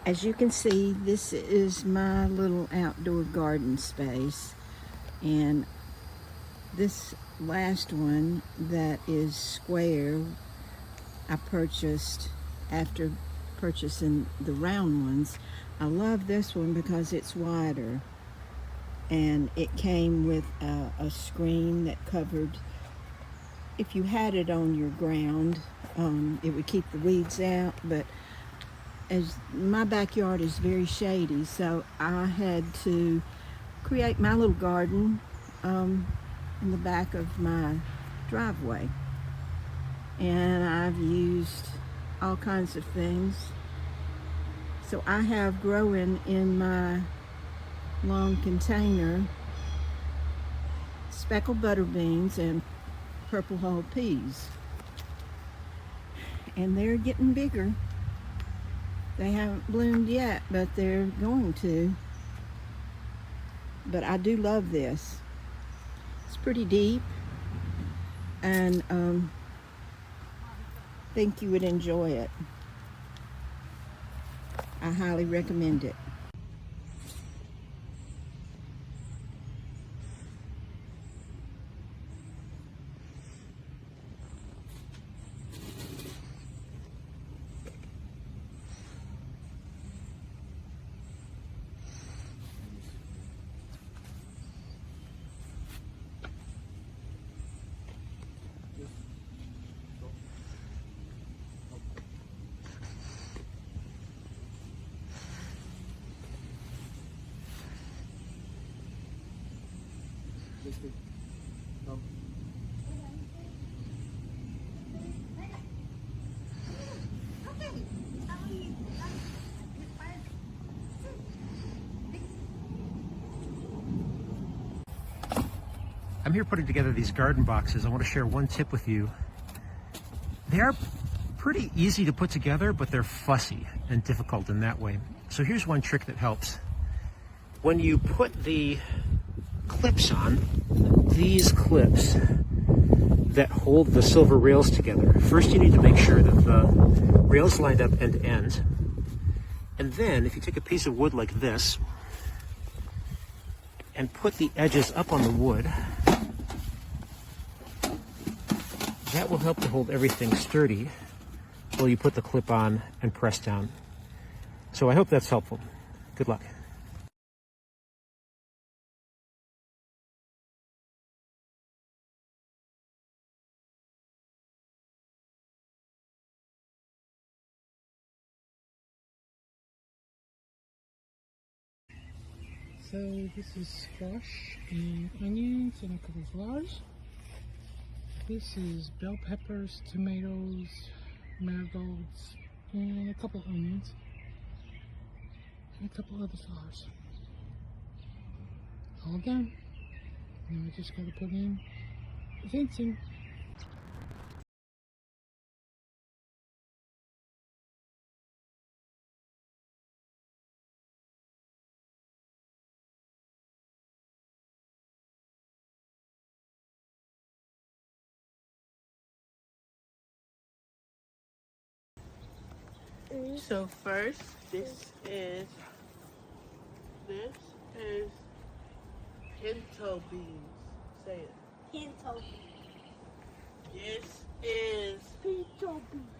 As you can see, this is my little outdoor garden space, and this last one that is square I purchased after purchasing the round ones. I love this one because it's wider, and it came with a screen that covered, if you had it on your ground, it would keep the weeds out, but as my backyard is very shady, so I had to create my little garden in the back of my driveway. And I've used all kinds of things. So I have growing in my long container speckled butter beans and purple hull peas. And they're getting bigger. They haven't bloomed yet, but they're going to. But I do love this. It's pretty deep, and think you would enjoy it. I highly recommend it. I'm here putting together these garden boxes. I want to share one tip with you. They are pretty easy to put together, but they're fussy and difficult in that way. So here's one trick that helps. When you put the clips on, these clips that hold the silver rails together, first you need to make sure that the rails lined up end to end. And then if you take a piece of wood like this and put the edges up on the wood, that will help to hold everything sturdy while you put the clip on and press down. So I hope that's helpful. Good luck. So this is squash and onions and a couple of flowers. This is bell peppers, tomatoes, marigolds, and a couple of onions, and a couple other flowers. All done. Now I just gotta put in the fencing. So first, this is pinto beans. Say it. Pinto. This is Pinto beans.